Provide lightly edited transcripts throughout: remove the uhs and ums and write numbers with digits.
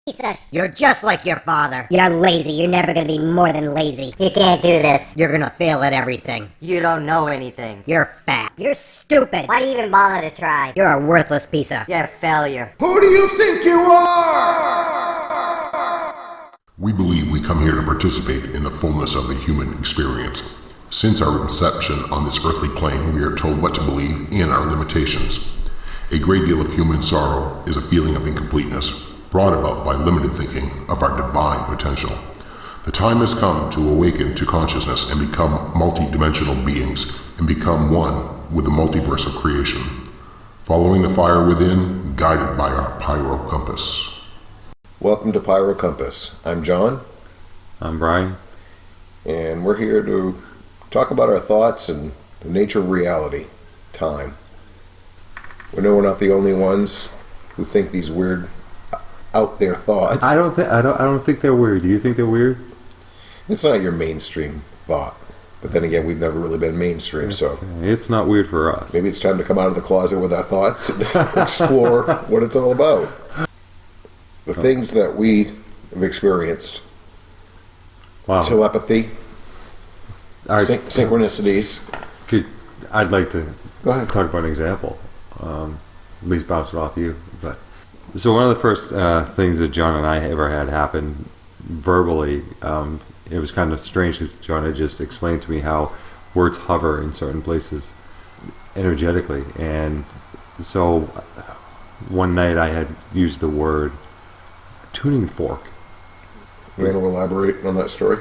Jesus. You're just like your father. You're lazy. You're never gonna be more than lazy. You can't do this. You're gonna fail at everything. You don't know anything. You're fat. You're stupid. Why do you even bother to try? You're a worthless piece of... You're a failure. Who do you think you are? We believe we come here to participate in the fullness of the human experience. Since our inception on this earthly plane, we are told what to believe and our limitations. A great deal of human sorrow is a feeling of incompleteness, brought about by limited thinking of our divine potential. The time has come to awaken to consciousness and become multi-dimensional beings and become one with the multiverse of creation. Following the fire within, guided by our Pyro Compass. Welcome to Pyro Compass. I'm John, I'm Brian. and we're here to talk about our thoughts and the nature of reality, time. We know we're not the only ones who think these weird, out there thoughts. I don't think they're weird. Do you think they're weird? It's not your mainstream thought, but then again, we've never really been mainstream, so It's not weird for us. maybe it's time to come out of the closet with our thoughts and explore what it's all about. The things that we have experienced: Wow. telepathy, All right, synchronicities. I'd like to Go ahead. talk about an example. At least bounce it off you. But so one of the first things that John and I ever had happen verbally, it was kind of strange because John had just explained to me how words hover in certain places energetically, and so one night I had used the word tuning fork. You want to elaborate on that story?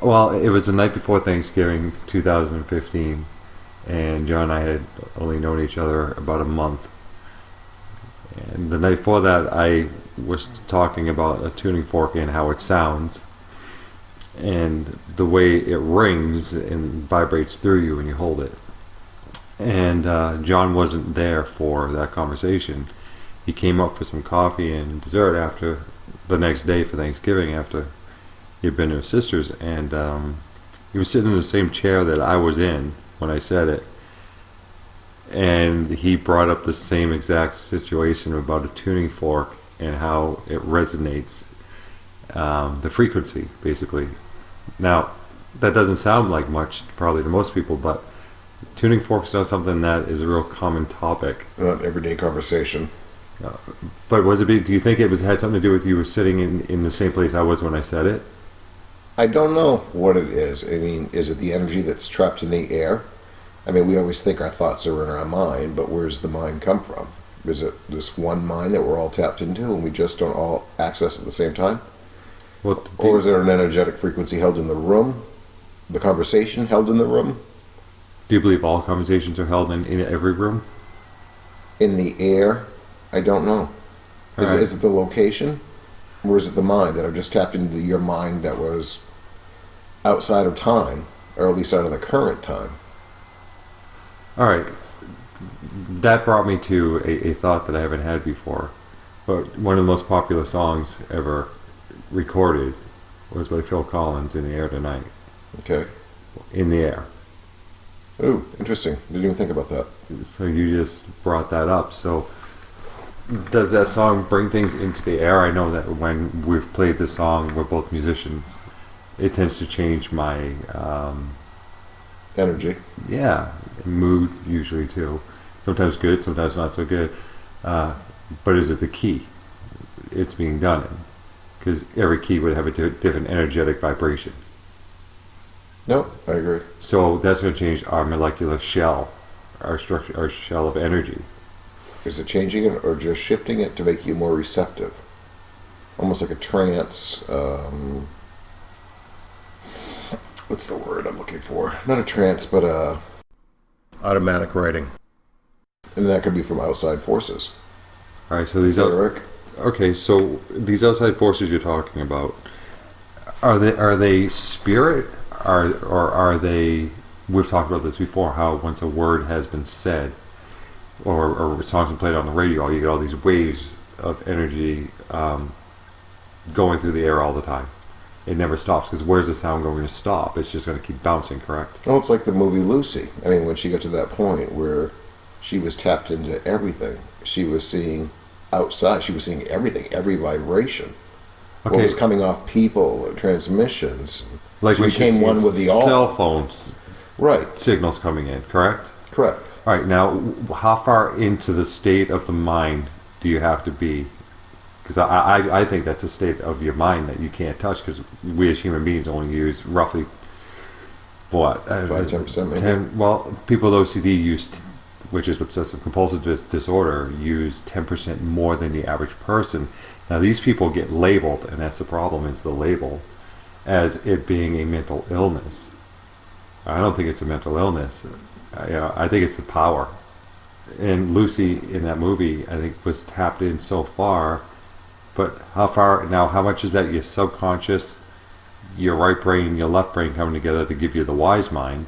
Well, it was the night before Thanksgiving 2015, and John and I had only known each other about a month. And the night before that, I was talking about a tuning fork and how it sounds, and the way it rings and vibrates through you when you hold it. And John wasn't there for that conversation. He came up for some coffee and dessert after the next day for Thanksgiving, after he'd been to his sister's, and he was sitting in the same chair that I was in when I said it, and he brought up the same exact situation about a tuning fork and how it resonates, the frequency, basically. Now, that doesn't sound like much probably to most people, but tuning fork's not something that is a real common topic. Not everyday conversation. But was it? Do you think it had something to do with you were sitting in the same place I was when I said it? I don't know what it is. I mean, is it the energy that's trapped in the air? I mean, we always think our thoughts are in our mind, but where's the mind come from? Is it this one mind that we're all tapped into and we just don't all access at the same time? Well, Or is there an energetic frequency held in the room? The conversation held in the room? do you believe all conversations are held in every room? In the air? I don't know. Alright. Is it the location? Or is it the mind that I've just tapped into your mind that was outside of time, or at least out of the current time? All right, that brought me to a thought that I haven't had before. But one of the most popular songs ever recorded was by Phil Collins, "In the Air Tonight." Okay. In the air. Ooh, interesting. Didn't even think about that. So you just brought that up. So does that song bring things into the air? I know that when we've played this song, we're both musicians. It tends to change my Energy. mood usually too. Sometimes good, sometimes not so good. But is it the key it's being done in? Because every key would have a different energetic vibration. No, I agree. So that's going to change our molecular shell, our structure, our shell of energy. Is it changing it or just shifting it to make you more receptive? Almost like a trance. What's the word I'm looking for? Not a trance, but automatic writing. And that could be from outside forces. All right. So these Eric? Okay, so these outside forces you're talking about, are they spirit, or are they? We've talked about this before. How once a word has been said, or a song's been played on the radio, you get all these waves of energy going through the air all the time. It never stops, because where's the sound going to stop? It's just going to keep bouncing. Correct? Oh, it's like the movie Lucy. I mean, when she got to that point where she was tapped into everything, she was seeing outside. She was seeing everything, every vibration. What Okay. was coming off people, transmissions. Like she we became one with the all. cell phones Right, signals coming in, correct? correct. All right, now, how far into the state of the mind do you have to be? Because I think that's a state of your mind that you can't touch, because we as human beings only use roughly, what? 5-10% maybe. 10, well, people with OCD use, which is obsessive compulsive disorder, use 10% more than the average person. Now, these people get labeled, and that's the problem, is the label, as it being a mental illness. I don't think it's a mental illness. I think it's the power. And Lucy in that movie, I think, was tapped in so far. But how far now? How much is that your subconscious, your right brain, and your left brain coming together to give you the wise mind?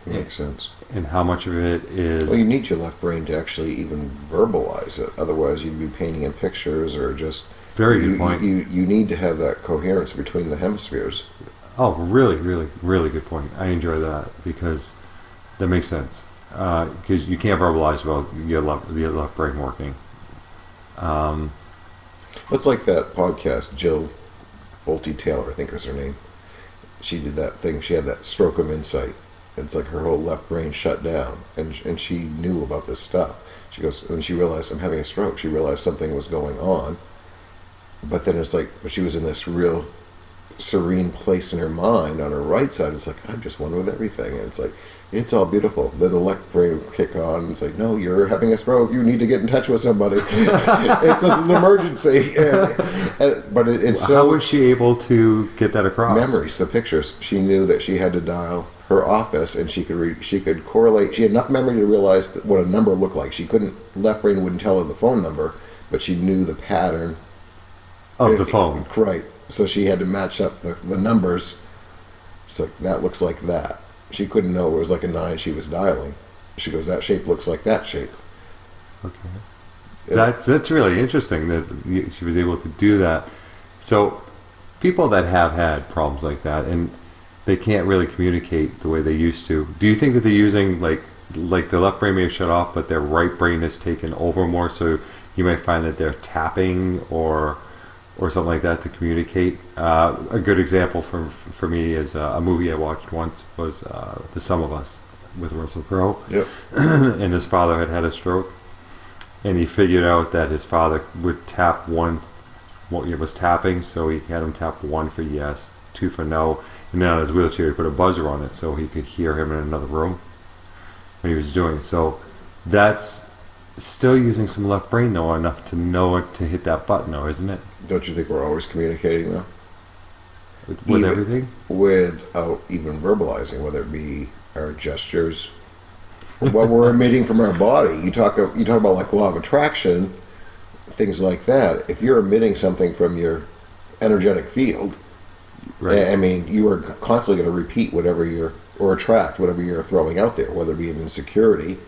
Makes sense. And how much of it is? Well, you need your left brain to actually even verbalize it. Otherwise, you'd be painting in pictures or just. Very good point. You need to have that coherence between the hemispheres. Oh, really, really, really good point. I enjoy that because that makes sense. Because you can't verbalize about your left brain working. It's like that podcast, Jill Bolte Taylor, I think was her name. She did that thing. She had that stroke of insight. It's like her whole left brain shut down, and she knew about this stuff. She goes, and she realized, I'm having a stroke. She realized something was going on, but then it's like, but she was in this real serene place in her mind on her right side. It's like, I'm just one with everything, and it's like, it's all beautiful. Then the left brain will kick on, and it's like, no, you're having a stroke. You need to get in touch with somebody. This is an emergency. But it's so. How was she able to get that across? Memories, the pictures. She knew that she had to dial her office, and she could correlate. She had enough memory to realize what a number looked like. She couldn't. Left brain wouldn't tell her the phone number, but she knew the pattern Of the phone. Right. So she had to match up the numbers. It's like, that looks like that. She couldn't know it was like a 9 she was dialing. She goes, that shape looks like that shape. Okay. Yeah. That's really interesting that she was able to do that. So people that have had problems like that and they can't really communicate the way they used to, do you think that they're using like the left brain may have shut off but their right brain has taken over more, so you might find that they're tapping or something like that to communicate? A good example for me is a movie I watched once was The Sum of Us with Russell Crowe. Yep. And his father had a stroke, and he figured out that his father would tap one, what he was tapping, so he had him tap 1 for yes, 2 for no, and then on his wheelchair he put a buzzer on it so he could hear him in another room when he was doing it. So that's still using some left brain though, enough to know it to hit that button though, isn't it? Don't you think we're always communicating though? With everything? Without even verbalizing, whether it be our gestures, or what we're emitting from our body. You talk about like law of attraction, things like that. If you're emitting something from your energetic field, Right. I mean, you are constantly going to repeat or attract whatever you're throwing out there, whether it be an insecurity,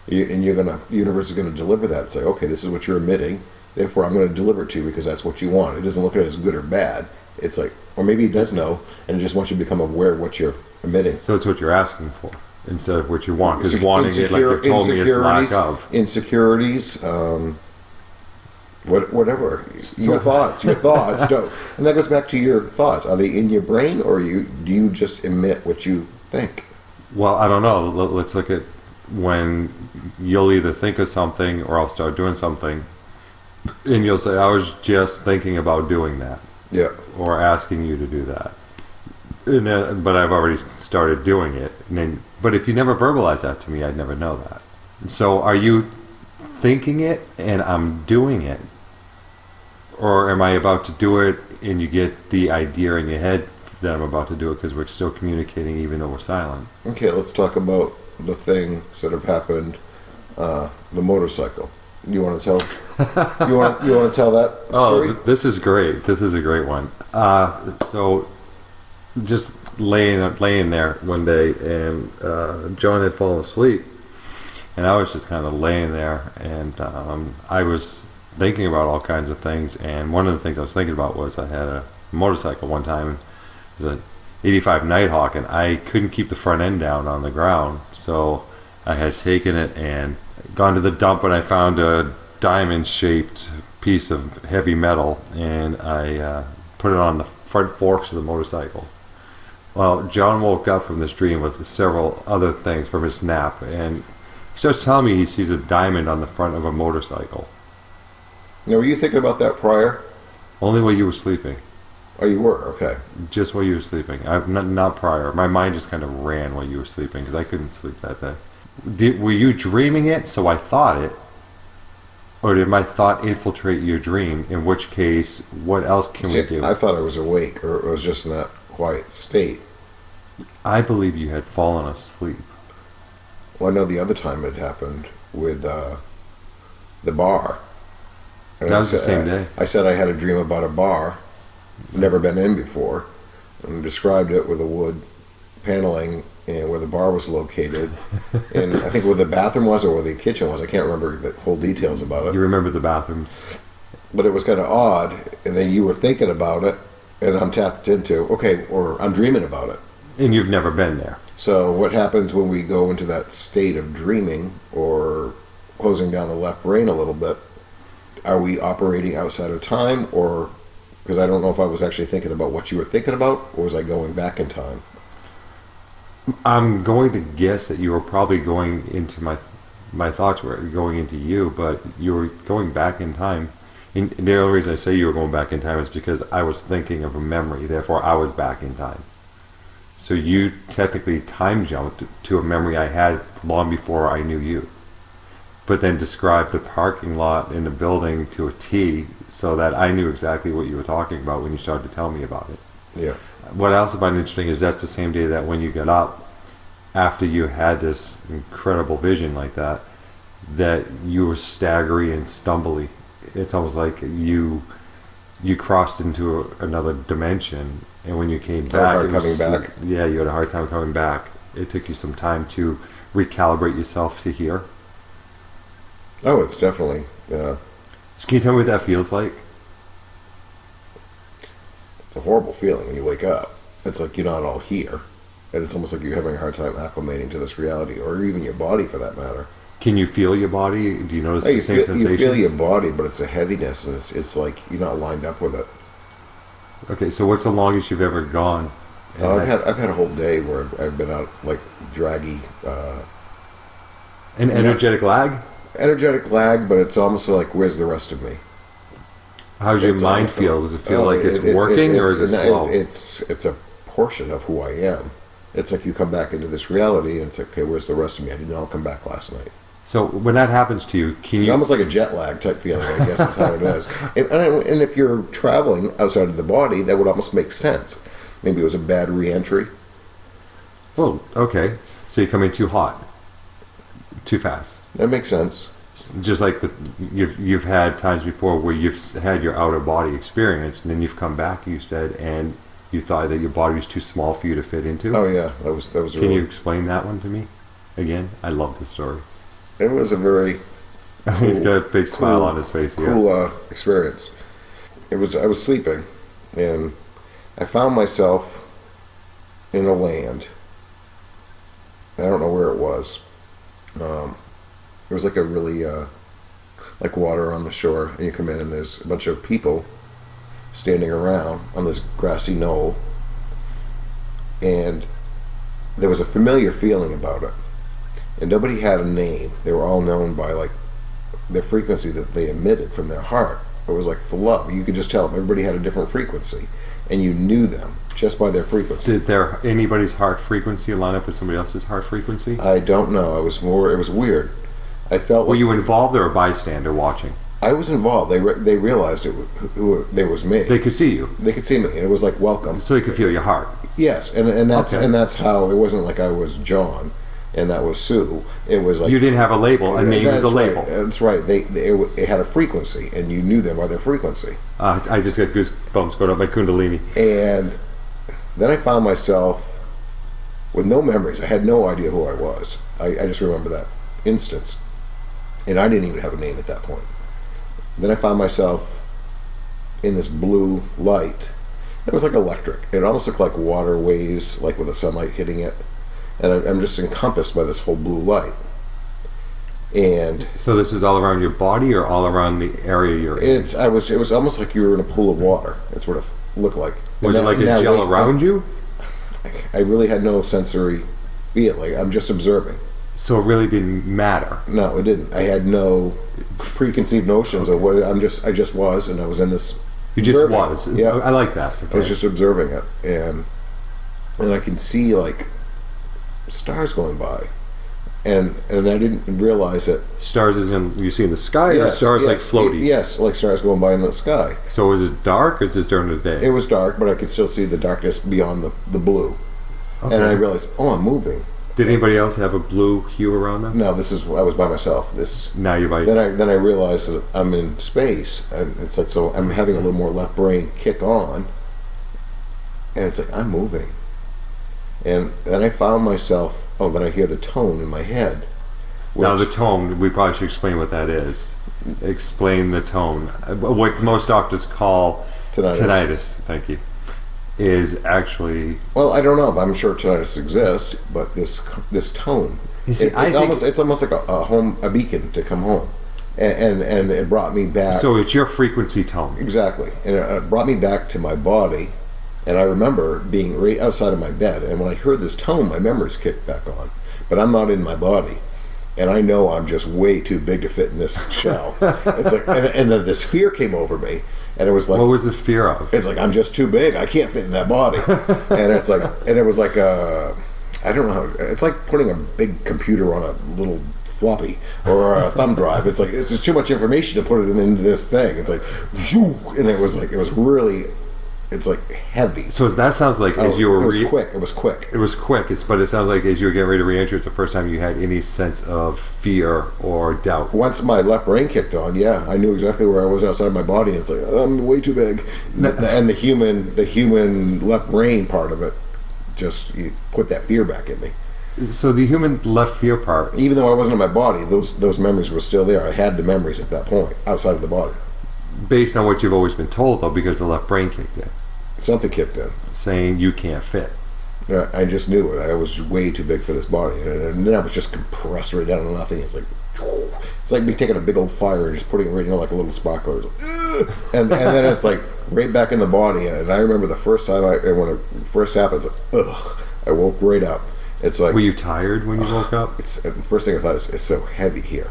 and the universe is going to deliver that. Say, okay, this is what you're emitting, therefore I'm going to deliver it to you because that's what you want. It doesn't look at it as good or bad. It's like, or maybe it does know, and it just wants you to become aware of what you're emitting. So it's what you're asking for instead of what you want, because wanting it, like you told me, is lack of. Insecurities, whatever. Your thoughts don't. And that goes back to your thoughts. Are they in your brain, or do you just emit what you think? Well, I don't know. Let's look at when you'll either think of something or I'll start doing something, and you'll say, I was just thinking about doing that, Yeah. or asking you to do that. And then, but I've already started doing it. And then, but if you never verbalize that to me, I'd never know that. So are you thinking it and I'm doing it? Or am I about to do it and you get the idea in your head that I'm about to do it because we're still communicating even though we're silent? Okay, let's talk about the things that have happened. The motorcycle. You want to tell? you want to tell that story? Oh, this is great. This is a great one. So, just laying there one day, and John had fallen asleep, and I was just kind of laying there, and I was thinking about all kinds of things. And one of the things I was thinking about was I had a motorcycle one time. It was an '85 Nighthawk, and I couldn't keep the front end down on the ground, so I had taken it and gone to the dump, and I found a diamond-shaped piece of heavy metal, and I put it on the front forks of the motorcycle. Well, John woke up from this dream with several other things from his nap, and he starts telling me he sees a diamond on the front of a motorcycle. Now, were you thinking about that prior? Only while you were sleeping. Oh, you were? Okay. Just while you were sleeping. Not prior. My mind just kind of ran while you were sleeping because I couldn't sleep that day. Were you dreaming it, so I thought it? Or did my thought infiltrate your dream? In which case, what else can we do? I thought I was awake, or it was just in that quiet state. I believe you had fallen asleep. Well, I know the other time it happened with the bar. And That was the same day. I said I had a dream about a bar, never been in before, and described it with a wood paneling and where the bar was located, and I think where the bathroom was or where the kitchen was. I can't remember the whole details about it. You remember the bathrooms. But it was kind of odd, and then you were thinking about it, and I'm tapped into, okay, or I'm dreaming about it. And you've never been there. So what happens when we go into that state of dreaming or closing down the left brain a little bit? Are we operating outside of time, or because I don't know if I was actually thinking about what you were thinking about, or was I going back in time? I'm going to guess that you were probably going into my thoughts were going into you, but you were going back in time. And the only reason I say you were going back in time is because I was thinking of a memory, therefore I was back in time. So you technically time jumped to a memory I had long before I knew you. But then described the parking lot in the building to a T so that I knew exactly what you were talking about when you started to tell me about it. Yeah. What else about interesting is that's the same day that when you got up, after you had this incredible vision like that you were staggery and stumbly. It's almost like you crossed into another dimension, and when you came back, yeah, you had a hard time coming back. It took you some time to recalibrate yourself to here. Oh, it's definitely. So can you tell me what that feels like? It's a horrible feeling when you wake up. It's like you're not all here, and it's almost like you're having a hard time acclimating to this reality, or even your body, for that matter. Can you feel your body? Do you notice the same sensations? You feel your body, but it's a heaviness, and it's like you're not lined up with it. Okay, so what's the longest you've ever gone? I've had a whole day where I've been out like draggy. An energetic lag? Energetic lag, but it's almost like, where's the rest of me? How's your mind feel? Does it feel like it's working, or is it slow? It's a portion of who I am. It's like you come back into this reality, and it's like, okay, where's the rest of me? I didn't all come back last night. So when that happens to you, can you... It's almost like a jet lag type feeling, I guess is how it is. And if you're traveling outside of the body, that would almost make sense. Maybe it was a bad re-entry. Oh, okay. So you come in too hot, too fast. That makes sense. Just like you've had times before where you've had your outer body experience, and then you've come back, you said, and you thought that your body was too small for you to fit into. Oh yeah, that was. Can you explain that one to me again? I love the story. It was a very. He's got a big smile on his face here. Cool experience. I was sleeping, and I found myself in a land. I don't know where it was. It was like a really like water on the shore, and you come in, and there's a bunch of people standing around on this grassy knoll, and there was a familiar feeling about it, and nobody had a name. They were all known by like the frequency that they emitted from their heart. It was like the love. You could just tell them. Everybody had a different frequency, and you knew them just by their frequency. Did anybody's heart frequency line up with somebody else's heart frequency? I don't know. It was weird. I felt. Were you involved or a bystander watching? I was involved. They realized it was me. They could see you. They could see me, and it was like welcome. So they could feel your heart. Yes, and that's Okay. and that's how it wasn't like I was John, and that was Sue. It was like You didn't have a label. A name is a That's right. label. That's right. It had a frequency, and you knew them by their frequency. I just got goosebumps going up my kundalini. And then I found myself with no memories. I had no idea who I was. I just remember that instance, and I didn't even have a name at that point. Then I found myself in this blue light. It was like electric. It almost looked like water waves, like with the sunlight hitting it. And I'm just encompassed by this whole blue light. And So this is all around your body or all around the area you're in? it was almost like you were in a pool of water. That's what it looked like. Was it And like a now, gel wait, around you? I really had no sensory feeling. I'm just observing. So it really didn't matter. No, it didn't. I had no preconceived notions of what I just was, and I was in this. You just observing. was. Yeah, I like that. I was just observing it, and I can see like stars going by, and I didn't realize it. Stars is in you see in the sky, or Yes, stars like yes, floaties? Yes, like stars going by in the sky. So is it dark, or is this during the day? It was dark, but I could still see the darkness beyond the blue, and I realized, oh, I'm moving. Did anybody else have a blue hue around them? No, I was by myself. Now you're by Then I realized that I'm in space, and it's like, so I'm having a little more left brain kick on, and it's like I'm moving, and then I found myself. Oh, then I hear the tone in my head. Now which- the tone, we probably should explain what that is. Explain the tone. What most doctors call tinnitus, thank you, is actually... Well, I don't know. I'm sure tinnitus exists, but this tone. You see, I think- it's almost like a beacon to come home, and it brought me back. So it's your frequency tone. Exactly, and it brought me back to my body, and I remember being right outside of my bed, and when I heard this tone, my memories kicked back on, but I'm not in my body, and I know I'm just way too big to fit in this shell. It's like, and then this fear came over me, and it was like, What was the fear of? it's like I'm just too big, I can't fit in that body, and it's like, and it was like I don't know how, it's like putting a big computer on a little floppy or a thumb drive. It's like it's just too much information to put it into this thing. It's like, and it was like it was really, it's like heavy. So that sounds like as you were... It was quick. It was quick. It was quick, but it sounds like as you were getting ready to re-enter, it's the first time you had any sense of fear or doubt. Once my left brain kicked on, yeah, I knew exactly where I was outside my body. And it's like I'm way too big, and the human left brain part of it just put that fear back in me. So the human left fear part, Even though I wasn't in my body, those memories were still there. I had the memories at that point outside of the body. based on what you've always been told, though, because the left brain kicked in, Something kicked in. saying you can't fit. Yeah, I just knew it. I was way too big for this body, and then I was just compressed right down to nothing. It's like me taking a big old fire and just putting it right, like a little sparkler. It's like, and then it's like right back in the body. And I remember the first time when it first happened, it's like, ugh. I woke right up. It's like, Were you tired when you woke up? it's the first thing I thought is it's so heavy here.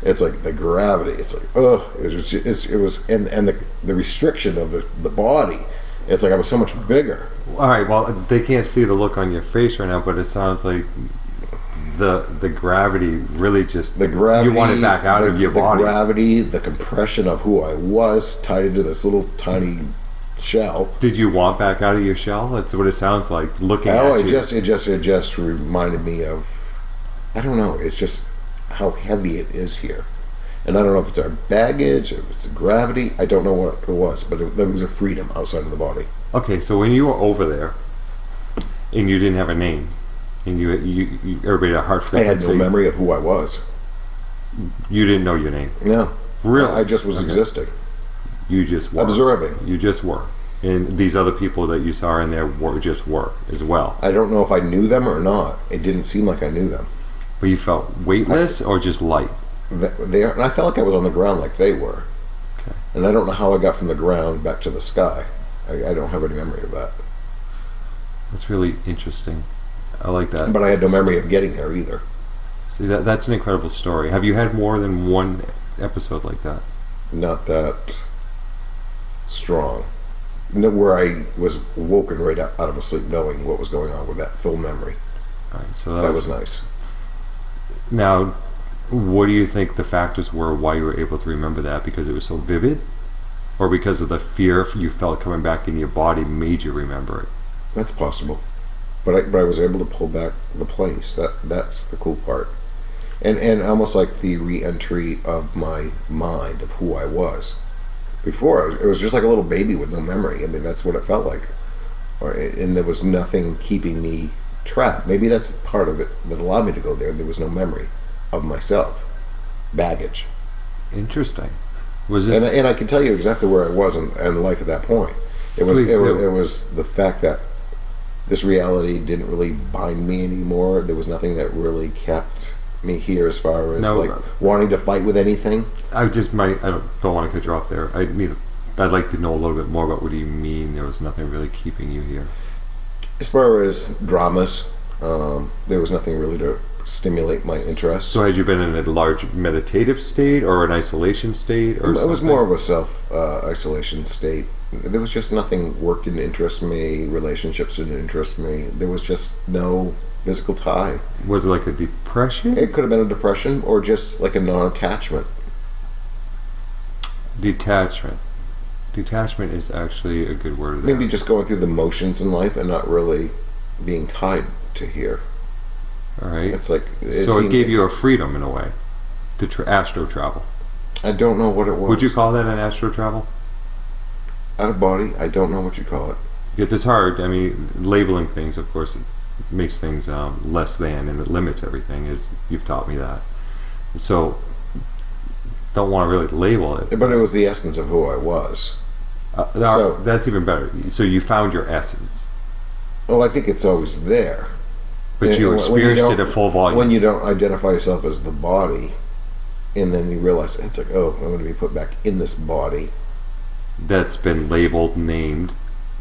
It's like the gravity. It's like, ugh. It was and the restriction of the body. It's like I was so much bigger. All right. Well, they can't see the look on your face right now, but it sounds like the gravity really just The gravity. you want it back out of your body. The gravity, the compression of who I was, tied into this little tiny shell. Did you want back out of your shell? That's what it sounds like. Looking Oh, at it you. just reminded me of, I don't know. It's just how heavy it is here, and I don't know if it's our baggage, if it's gravity. I don't know what it was, but there was a freedom outside of the body. Okay, so when you were over there, and you didn't have a name, and you everybody had a heart I frequency. had no memory of who I was. You didn't know your name. No, Really? I just was Okay. existing, You just were. observing. You just were. And these other people that you saw in there were as well. I don't know if I knew them or not. It didn't seem like I knew them. But you felt weightless or just light? And I felt like I was on the ground like they were. Okay. And I don't know how I got from the ground back to the sky. I don't have any memory of that. That's really interesting. I like that. But I had no memory of getting there either. See, that's an incredible story. Have you had more than one episode like that? Not that strong. No, where I was woken right out of a sleep knowing what was going on with that full memory. All right, so That was nice. Now, what do you think the factors were why you were able to remember that? Because it was so vivid? Or because of the fear you felt coming back in your body made you remember it? That's possible. But I was able to pull back the place. That's the cool part. And almost like the re-entry of my mind of who I was. Before, it was just like a little baby with no memory. I mean, that's what it felt like. And there was nothing keeping me trapped. Maybe that's part of it that allowed me to go there. There was no memory of myself. Baggage. Interesting. Was this... And I can tell you exactly where I was in life at that point. It was Please do. it was the fact that this reality didn't really bind me anymore. There was nothing that really kept me here as far as No. like wanting to fight with anything. I don't want to cut you off there. I'd like to know a little bit more about what do you mean there was nothing really keeping you here. As far as dramas, there was nothing really to stimulate my interest. So had you been in a large meditative state or an isolation state, or It was something? more of a self isolation state. There was just nothing. Work didn't interest me. Relationships didn't interest me. There was just no physical tie. Was it like a depression? It could have been a depression or just like a non-attachment. Detachment. Detachment is actually a good word. Maybe there. just going through the motions in life and not really being tied to here. All right. It's like So it gave you a freedom in a way to astro travel. I don't know what it was. Would you call that an astro travel? Out of body? I don't know what you call it. Because it's hard. I mean, labeling things, of course, it makes things less than, and it limits everything. As you've taught me that. So don't want to really label it. But it was the essence of who I was. So- That's even better. So you found your essence, Well, I think it's always there. but And you when experienced don't- it at full volume. When you don't identify yourself as the body, and then you realize it's like, oh, I'm going to be put back in this body. That's been labeled, named.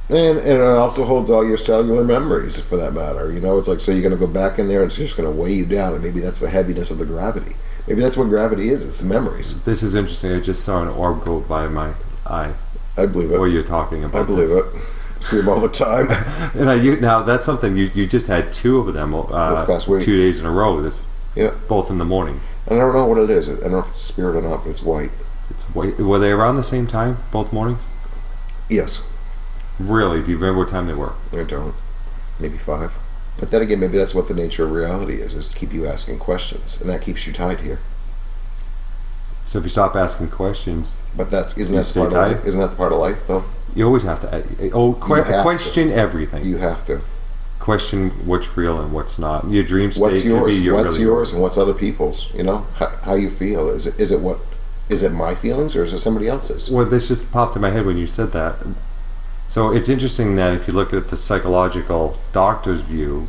And it also holds all your cellular memories, for that matter. You know, it's like, so you're going to go back in there and it's just going to weigh you down, and maybe that's the heaviness of the gravity. Maybe that's what gravity is. It's the memories. This is interesting. I just saw an orb go by my eye. I believe it. While you're talking about I believe this. it. See them all the time. And now that's something you just had two of them This past week. 2 days in a row. Yeah. Both in the morning. And I don't know what it is. I don't know if it's spirit or not, but it's white. It's white. Were they around the same time, both mornings? Yes. Really? Do you remember what time they were? I don't. Maybe 5. But then again, maybe that's what the nature of reality is to keep you asking questions. And that keeps you tied here. So if you stop asking questions, But isn't You that stay part of tied? life? Isn't that part of life, though? you always have to. You have Question everything. You have to. Question what's real and what's not. Your dream state What's could yours? be your What's really yours and what's other people's? You know, how you feel. Is it my feelings or is it somebody else's? Well, this just popped in my head when you said that. So it's interesting that if you look at the psychological doctor's view,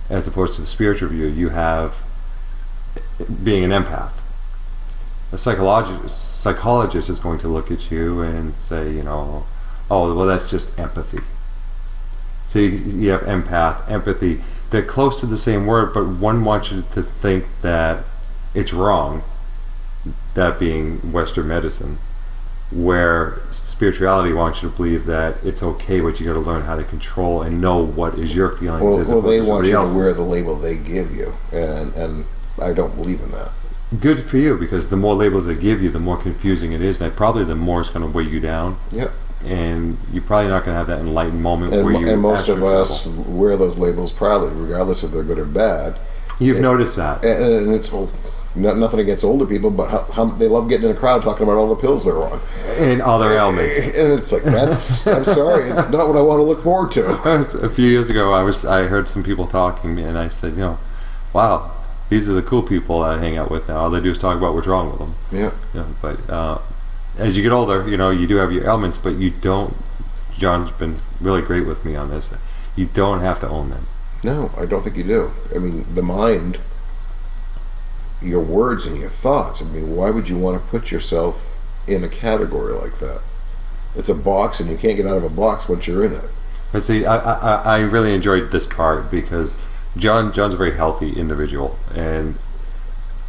as opposed to the spiritual view, you have being an empath. A psychologist is going to look at you and say, oh, well, that's just empathy. So you have empath, empathy. They're close to the same word, but one wants you to think that it's wrong, that being Western medicine, where spirituality wants you to believe that it's okay, but you got to learn how to control and know what is your feelings as Well, opposed they to want somebody you to else's. wear the label they give you, and I don't believe in that. Good for you, because the more labels they give you, the more confusing it is, and probably the more it's going to weigh you down. Yep. And you're probably not going to have that enlightened moment And, where you and most of actually us travel. wear those labels proudly, regardless if they're good or bad. You've noticed that. And it's nothing against older people, but how they love getting in a crowd talking about all the pills they're on. And other ailments. And it's like, I'm sorry, it's not what I want to look forward to. A few years ago, I heard some people talking, and I said, wow, these are the cool people I hang out with now. All they do is talk about what's wrong with them. Yeah. But as you get older, you do have your ailments, but you don't. John's been really great with me on this. You don't have to own them. No, I don't think you do. I mean, the mind, your words and your thoughts. I mean, why would you want to put yourself in a category like that? It's a box, and you can't get out of a box once you're in it. But see, I really enjoyed this part because John's a very healthy individual, and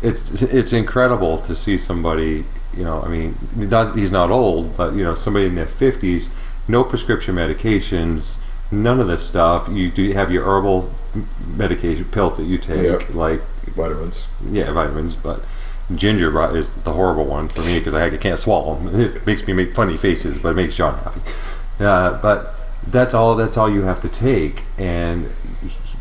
it's incredible to see somebody. He's not old, but somebody in their 50s, no prescription medications, none of this stuff. You do have your herbal medication pills that you take, Yep. like Vitamins. vitamins, but ginger is the horrible one for me because I can't swallow them. It makes me make funny faces, but it makes John happy. But that's all you have to take. And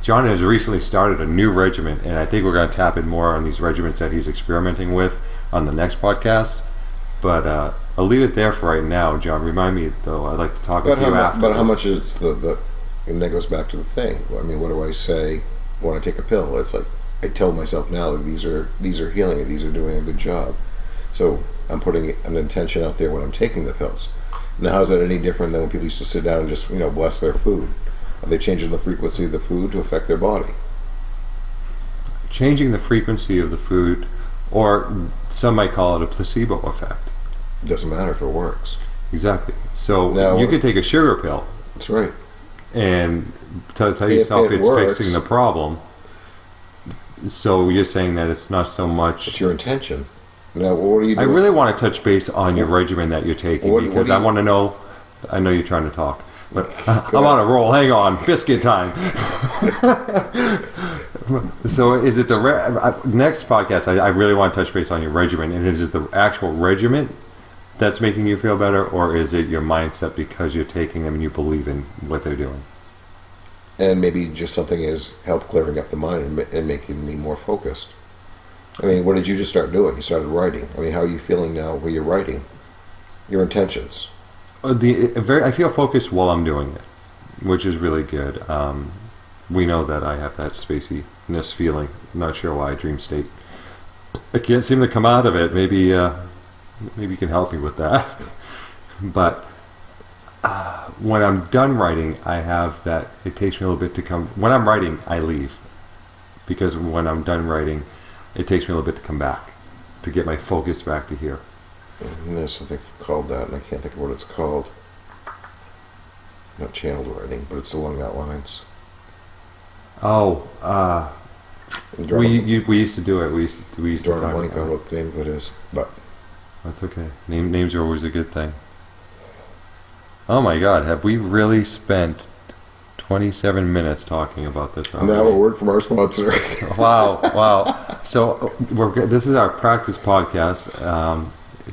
John has recently started a new regimen, and I think we're going to tap in more on these regimens that he's experimenting with on the next podcast. But I'll leave it there for right now, John. Remind me, though, I'd like to talk with you after. But how this. much is the and that goes back to the thing. I mean, what do I say when I take a pill? It's like I tell myself now that these are healing and these are doing a good job. So I'm putting an intention out there when I'm taking the pills. Now, how's that any different than when people used to sit down and just bless their food? Are they changing the frequency of the food to affect their body? changing the frequency of the food, or some might call it a placebo effect. It doesn't matter if it works. Exactly. So Now, you could take a sugar pill That's right. and tell If yourself it it's works- fixing the problem. So you're saying that it's not so It's much. your intention. Now, what are you I doing? really want to touch base on your regimen that you're taking What because do you- I want to know. I know you're trying to talk, but I'm on a roll. Hang on, biscuit time. So is it the next podcast? I really want to touch base on your regimen, and is it the actual regimen that's making you feel better, or is it your mindset because you're taking them and you believe in what they're doing? And maybe just something is help clearing up the mind and making me more focused. I mean, what did you just start doing? You started writing. I mean, how are you feeling now when you're writing? Your intentions. I feel focused while I'm doing it, which is really good. We know that I have that spaciness feeling. I'm not sure why, dream state. I can't seem to come out of it. Maybe you can help me with that. But when I'm done writing, I have that. It takes me a little bit to come. When I'm writing, I leave because when I'm done writing, it takes me a little bit to come back to get my focus back to here. And there's something called that, and I can't think of what it's called. Not channeled writing, but it's along that lines. Oh, Drawing we used to do it. We used to a talk blank about on it. what the name of it is, but That's okay. Names are always a good thing. Oh my God, have we really spent 27 minutes talking about this already? now a word from our sponsor. Wow. So this is our practice podcast.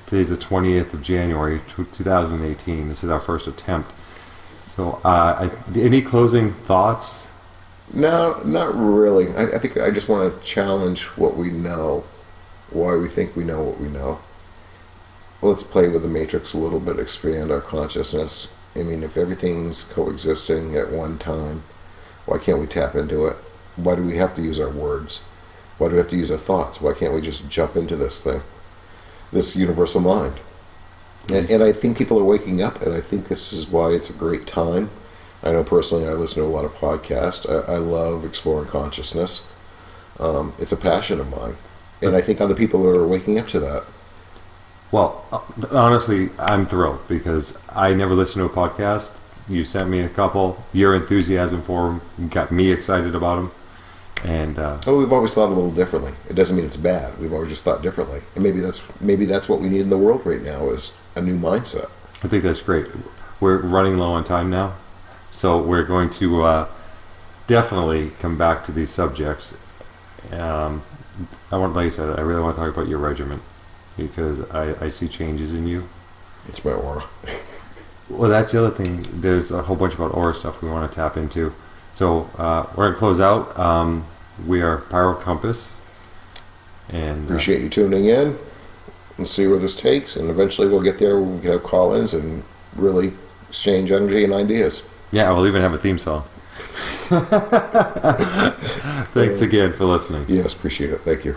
Today's the 20th of January, 2018. This is our first attempt. So any closing thoughts? No, not really. I think I just want to challenge what we know, why we think we know what we know. Let's play with the matrix a little bit, expand our consciousness. I mean, if everything's coexisting at one time, why can't we tap into it? Why do we have to use our words? Why do we have to use our thoughts? Why can't we just jump into this thing, this universal mind? And I think people are waking up, and I think this is why it's a great time. I know personally I listen to a lot of podcasts. I love exploring consciousness. It's a passion of mine. And I think other people are waking up to that. Well, honestly, I'm thrilled because I never listened to a podcast. You sent me a couple. Your enthusiasm for them got me excited about them. And Oh, we've always thought a little differently. It doesn't mean it's bad. We've always just thought differently. And maybe that's what we need in the world right now is a new mindset. I think that's great. We're running low on time now. So we're going to definitely come back to these subjects. Like I said, I really want to talk about your regimen because I see changes in you. It's my aura. Well, that's the other thing. There's a whole bunch about aura stuff we want to tap into. So we're going to close out. We are Pyro Compass. And Appreciate you tuning in and see where this takes. And eventually we'll get there. We can have call-ins and really exchange energy and ideas. yeah, we'll even have a theme song. Thanks again for listening. Yes, appreciate it. Thank you.